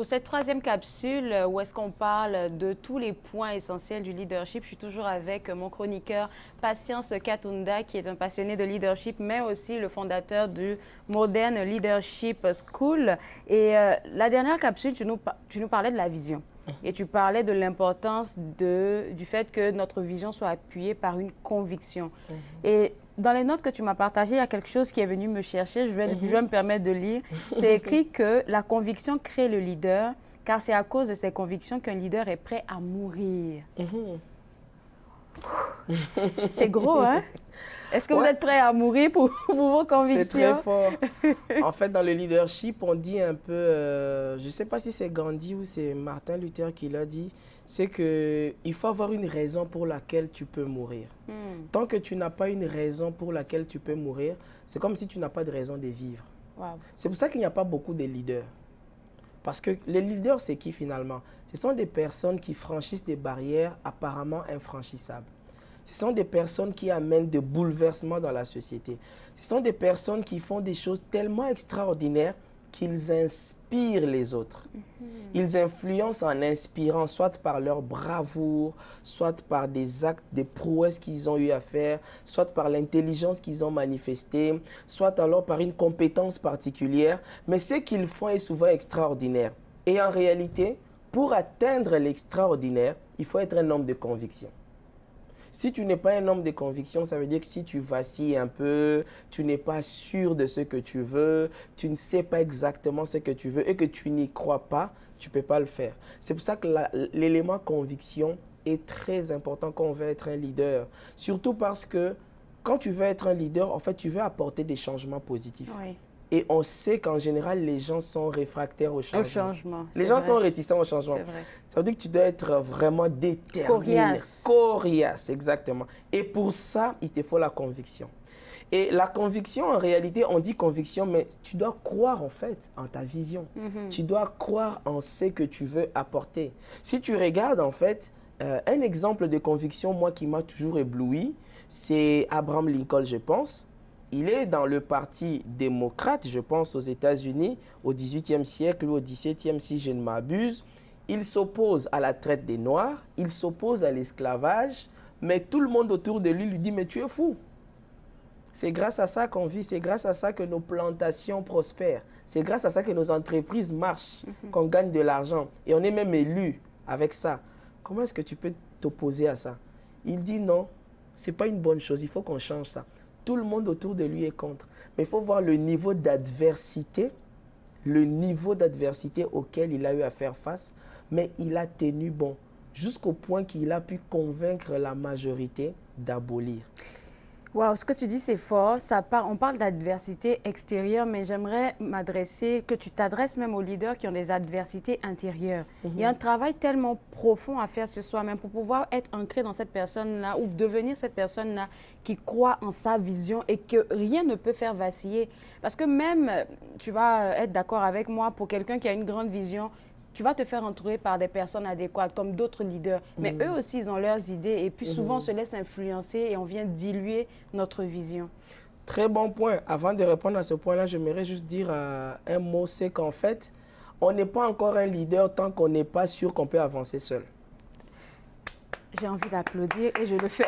Pour cette troisième capsule, où est-ce qu'on parle de tous les points essentiels du leadership, je suis toujours avec mon chroniqueur Patience Katunda, qui est un passionné de leadership, mais aussi le fondateur du Modern Leadership School. Et la dernière capsule, tu nous parlais de la vision. Et tu parlais de l'importance du fait que notre vision soit appuyée par une conviction. Et dans les notes que tu m'as partagées, il y a quelque chose qui est venu me chercher. Je vais me permettre de lire. C'est écrit que la conviction crée le leader, car c'est à cause de ses convictions qu'un leader est prêt à mourir. C'est gros, hein? Est-ce que vous êtes prêt à mourir pour vos convictions? C'est très fort. En fait, dans le leadership, on dit un peu, je ne sais pas si c'est Gandhi ou c'est Martin Luther qui l'a dit, c'est qu'il faut avoir une raison pour laquelle tu peux mourir. Tant que tu n'as pas une raison pour laquelle tu peux mourir, c'est comme si tu n'as pas de raison de vivre. Wow. C'est pour ça qu'il n'y a pas beaucoup de leaders. Parce que les leaders, c'est qui finalement? Ce sont des personnes qui franchissent des barrières apparemment infranchissables. Ce sont des personnes qui amènent des bouleversements dans la société. Ce sont des personnes qui font des choses tellement extraordinaires qu'ils inspirent les autres. Ils influencent en inspirant, soit par leur bravoure, soit par des actes, des prouesses qu'ils ont eu à faire, soit par l'intelligence qu'ils ont manifestée, soit alors par une compétence particulière. Mais ce qu'ils font est souvent extraordinaire. Et en réalité, pour atteindre l'extraordinaire, il faut être un homme de conviction. Si tu n'es pas un homme de conviction, ça veut dire que si tu vacilles un peu, tu n'es pas sûr de ce que tu veux, tu ne sais pas exactement ce que tu veux et que tu n'y crois pas, tu ne peux pas le faire. C'est pour ça que l'élément conviction est très important quand on veut être un leader. Surtout parce que quand tu veux être un leader, en fait, tu veux apporter des changements positifs. Oui. Et on sait qu'en général, les gens sont réfractaires au changement. Les gens vrai. sont réticents au changement. Ça veut dire que tu dois être vraiment déterminé. Coriace, exactement. Et pour ça, il te faut la conviction. Et la conviction, en réalité, on dit conviction, mais tu dois croire en fait en ta vision. Tu dois croire en ce que tu veux apporter. Si tu regardes en fait, un exemple de conviction, moi, qui m'a toujours ébloui, c'est Abraham Lincoln, je pense. Il est dans le parti démocrate, je pense, aux États-Unis, au XVIIIe siècle ou au XVIIe, si je ne m'abuse. Il s'oppose à la traite des Noirs, il s'oppose à l'esclavage, mais tout le monde autour de lui dit « mais tu es fou ». C'est grâce à ça qu'on vit, c'est grâce à ça que nos plantations prospèrent, c'est grâce à ça que nos entreprises marchent, qu'on gagne de l'argent et on est même élu avec ça. Comment est-ce que tu peux t'opposer à ça? Il dit non, ce n'est pas une bonne chose, il faut qu'on change ça. Tout le monde autour de lui est contre. Mais il faut voir le niveau d'adversité auquel il a eu à faire face, mais il a tenu bon, jusqu'au point qu'il a pu convaincre la majorité d'abolir. Wow, ce que tu dis, c'est fort. On parle d'adversité extérieure, mais j'aimerais que tu t'adresses même aux leaders qui ont des adversités intérieures. Il y a un travail tellement profond à faire sur soi-même pour pouvoir être ancré dans cette personne-là ou devenir cette personne-là qui croit en sa vision et que rien ne peut faire vaciller. Parce que même, tu vas être d'accord avec moi, pour quelqu'un qui a une grande vision, tu vas te faire entourer par des personnes adéquates, comme d'autres leaders. Mais eux aussi, ils ont leurs idées et puis souvent, on se laisse influencer et on vient diluer notre vision. Très bon point. Avant de répondre à ce point-là, j'aimerais juste dire un mot, c'est qu'en fait, on n'est pas encore un leader tant qu'on n'est pas sûr qu'on peut avancer seul. J'ai envie d'applaudir et je le fais.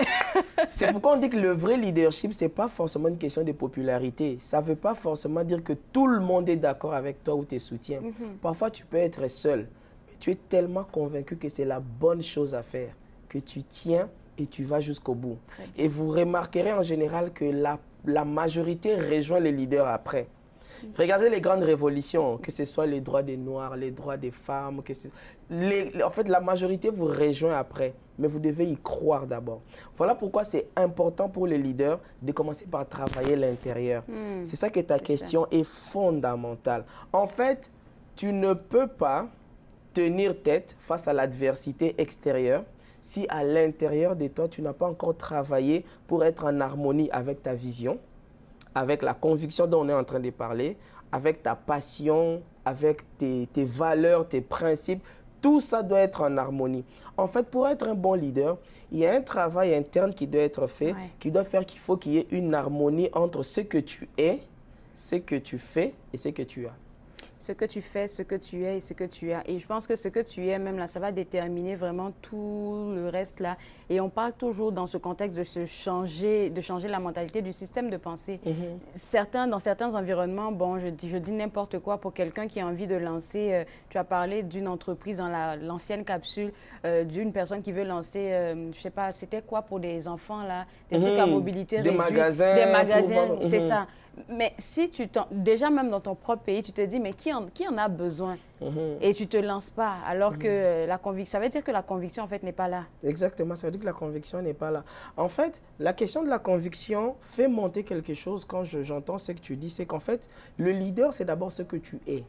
C'est pourquoi on dit que le vrai leadership, ce n'est pas forcément une question de popularité. Ça ne veut pas forcément dire que tout le monde est d'accord avec toi ou te soutient. Parfois, tu peux être seul, mais tu es tellement convaincu que c'est la bonne chose à faire, que tu tiens et tu vas jusqu'au bout. Et vous remarquerez en général que la majorité rejoint les leaders après. Regardez les grandes révolutions, que ce soit les droits des Noirs, les droits des femmes. En fait, la majorité vous rejoint après, mais vous devez y croire d'abord. Voilà pourquoi c'est important pour les leaders de commencer par travailler l'intérieur. C'est ça que ta question est fondamentale. En fait, tu ne peux pas tenir tête face à l'adversité extérieure si à l'intérieur de toi, tu n'as pas encore travaillé pour être en harmonie avec ta vision, avec la conviction dont on est en train de parler, avec ta passion, avec tes valeurs, tes principes. Tout ça doit être en harmonie. En fait, pour être un bon leader, il y a un travail interne qui doit être fait, qui doit faire qu'il faut qu'il y ait une harmonie entre ce que tu es, ce que tu fais et ce que tu as. Ce que tu fais, ce que tu es et ce que tu as. Et je pense que ce que tu es, même là, ça va déterminer vraiment tout le reste là. Et on parle toujours dans ce contexte de changer la mentalité du système de pensée. Dans certains environnements, bon, je dis n'importe quoi pour quelqu'un qui a envie de lancer. Tu as parlé d'une entreprise dans l'ancienne capsule, d'une personne qui veut lancer, je sais pas, c'était quoi pour des enfants là, des trucs à mobilité réduite. Des magasins, c'est ça. Mais si déjà même dans ton propre pays, tu te dis, mais qui en a besoin? Et tu ne te lances pas, alors que la conviction, ça veut dire que la conviction, en fait, n'est pas là. Exactement, ça veut dire que la conviction n'est pas là. En fait, la question de la conviction fait monter quelque chose quand j'entends ce que tu dis, c'est qu'en fait, le leader, c'est d'abord ce que tu es.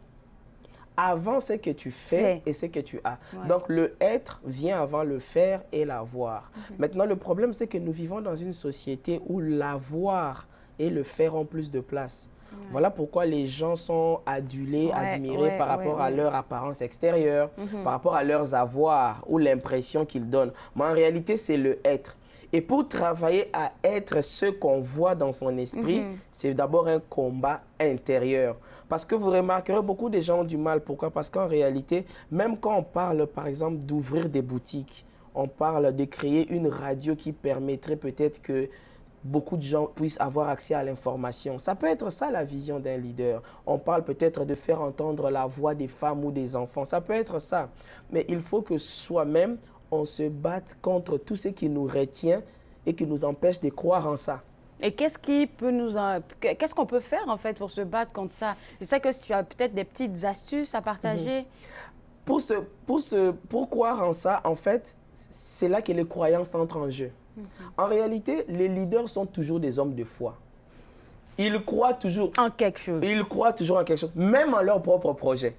Avant ce que tu fais et ce que tu as. Ouais. Donc, le être vient avant le faire et l'avoir. Maintenant, le problème, c'est que nous vivons dans une société où l'avoir et le faire ont plus de place. Voilà pourquoi les gens sont adulés, admirés par rapport à leur apparence extérieure, par rapport à leurs avoirs ou l'impression qu'ils donnent. Mais en réalité, c'est le être. Et pour travailler à être ce qu'on voit dans son esprit, c'est d'abord un combat intérieur. Parce que vous remarquerez, beaucoup de gens ont du mal. Pourquoi? Parce qu'en réalité, même quand on parle, par exemple, d'ouvrir des boutiques, on parle de créer une radio qui permettrait peut-être que beaucoup de gens puissent avoir accès à l'information. Ça peut être ça la vision d'un leader. On parle peut-être de faire entendre la voix des femmes ou des enfants. Ça peut être ça. Mais il faut que soi-même, on se batte contre tout ce qui nous retient et qui nous empêche de croire en ça. Et qu'est-ce qu'on peut faire en fait pour se battre contre ça? Je sais que tu as peut-être des petites astuces à partager. Pour croire en ça, en fait, c'est là que les croyances entrent en jeu. En réalité, les leaders sont toujours des hommes de foi. Ils croient toujours en quelque chose. Ils croient toujours en quelque chose, même en leur propre projet.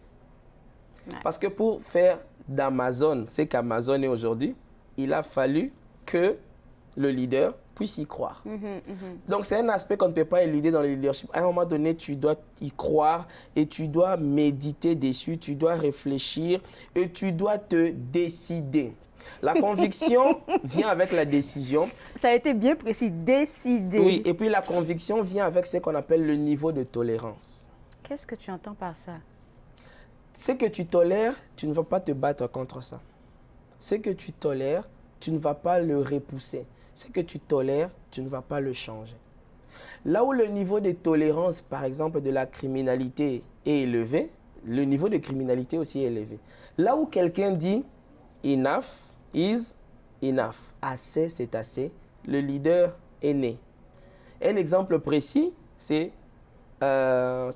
Parce que pour faire d'Amazon ce qu'Amazon est aujourd'hui, il a fallu que le leader puisse y croire. Donc, c'est un aspect qu'on ne peut pas éluder dans le leadership. À un moment donné, tu dois y croire et tu dois méditer dessus, tu dois réfléchir et tu dois te décider. La conviction vient avec la décision. Ça a été bien précis, décider. Oui, et puis la conviction vient avec ce qu'on appelle le niveau de tolérance. Qu'est-ce que tu entends par ça? Ce que tu tolères, tu ne vas pas te battre contre ça. Ce que tu tolères, tu ne vas pas le repousser. Ce que tu tolères, tu ne vas pas le changer. Là où le niveau de tolérance, par exemple, de la criminalité est élevé, le niveau de criminalité aussi est élevé. Là où quelqu'un dit « enough is enough », assez c'est assez, le leader est né. Un exemple précis, c'est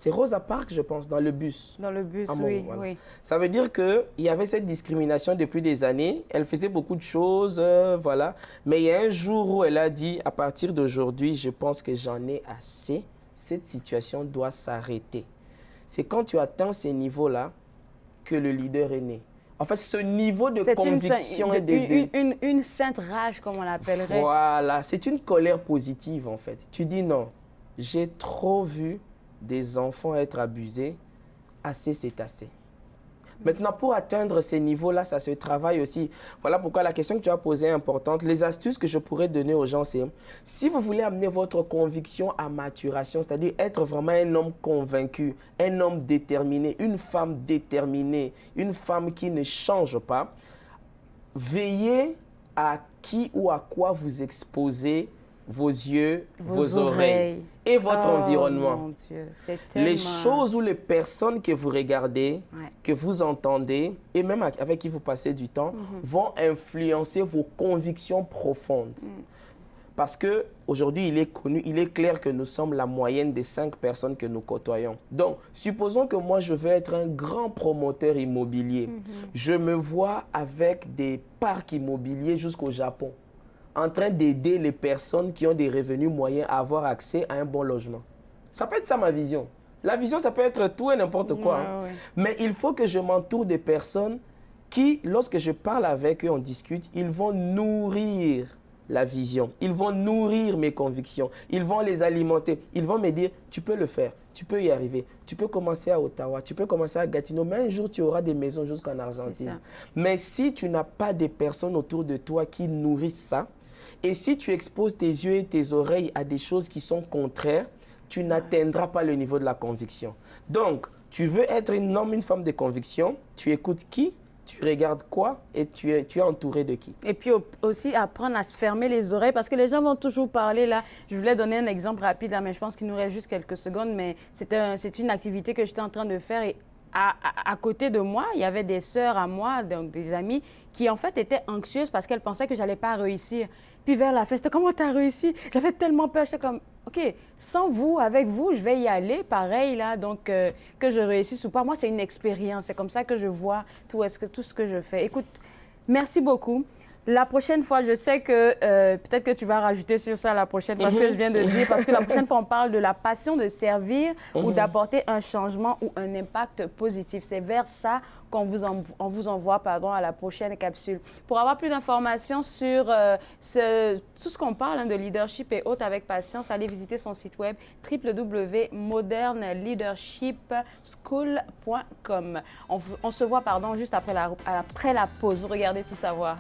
Rosa Parks, je pense, dans le bus. Dans le bus, oui, voilà. Oui. Ça veut dire qu'il y avait cette discrimination depuis des années. Elle faisait beaucoup de choses, voilà. Mais il y a un jour où elle a dit, à partir d'aujourd'hui, je pense que j'en ai assez. Cette situation doit s'arrêter. C'est quand tu atteins ces niveaux-là que le leader est né. En fait, ce niveau de conviction est une sainte rage, comme on l'appellerait. Voilà, c'est une colère positive, en fait. Tu dis non, j'ai trop vu des enfants être abusés, assez c'est assez. Maintenant, pour atteindre ces niveaux-là, ça se travaille aussi. Voilà pourquoi la question que tu as posée est importante. Les astuces que je pourrais donner aux gens, c'est si vous voulez amener votre conviction à maturation, c'est-à-dire être vraiment un homme convaincu, un homme déterminé, une femme déterminée, une femme qui ne change pas, veillez à qui ou à quoi vous exposez vos yeux, vos oreilles et votre environnement. Mon Dieu, tellement... Les choses ou les personnes que vous regardez, que vous entendez et même avec qui vous passez du temps vont influencer vos convictions profondes. Parce qu'aujourd'hui, il est connu, il est clair que nous sommes la moyenne des 5 personnes que nous côtoyons. Donc, supposons que moi, je veux être un grand promoteur immobilier. Je me vois avec des parcs immobiliers jusqu'au Japon, en train d'aider les personnes qui ont des revenus moyens à avoir accès à un bon logement. Ça peut être ça ma vision. La vision, ça peut être tout et n'importe quoi. Mais il faut que je m'entoure de personnes qui, lorsque je parle avec eux, on discute, ils vont nourrir la vision. Ils vont nourrir mes convictions. Ils vont les alimenter. Ils vont me dire, tu peux le faire, tu peux y arriver. Tu peux commencer à Ottawa, tu peux commencer à Gatineau, mais un jour, tu auras des maisons jusqu'en Argentine. Mais si tu n'as pas des personnes autour de toi qui nourrissent ça, et si tu exposes tes yeux et tes oreilles à des choses qui sont contraires, tu n'atteindras pas le niveau de la conviction. Donc, Tu veux être un homme, une femme de conviction, tu écoutes qui, tu regardes quoi et tu es entouré de qui. Et puis aussi apprendre à se fermer les oreilles parce que les gens vont toujours parler là. Je voulais donner un exemple rapide, là, mais je pense qu'il nous reste juste quelques secondes. Mais c'est une activité que j'étais en train de faire et à côté de moi, il y avait des sœurs à moi, donc des amies, qui en fait étaient anxieuses parce qu'elles pensaient que j'allais pas réussir. Puis vers la fin, c'était comment tu as réussi? J'avais tellement peur. J'étais comme, OK, sans vous, avec vous, je vais y aller, pareil, là. Donc, que je réussisse ou pas, moi, c'est une expérience. C'est comme ça que je vois tout ce que je fais. Écoute, merci beaucoup. La prochaine fois, je sais que peut-être que tu vas rajouter sur ça la prochaine fois, ce que je viens de dire, parce que la prochaine fois, on parle de la passion de servir ou d'apporter un changement ou un impact positif. C'est vers ça qu'on vous envoie à la prochaine capsule. Pour avoir plus d'informations sur tout ce qu'on parle de leadership et autres avec Patience, allez visiter son site web www.modernleadershipschool.com. On se voit juste après la pause. Vous regardez Tout savoir.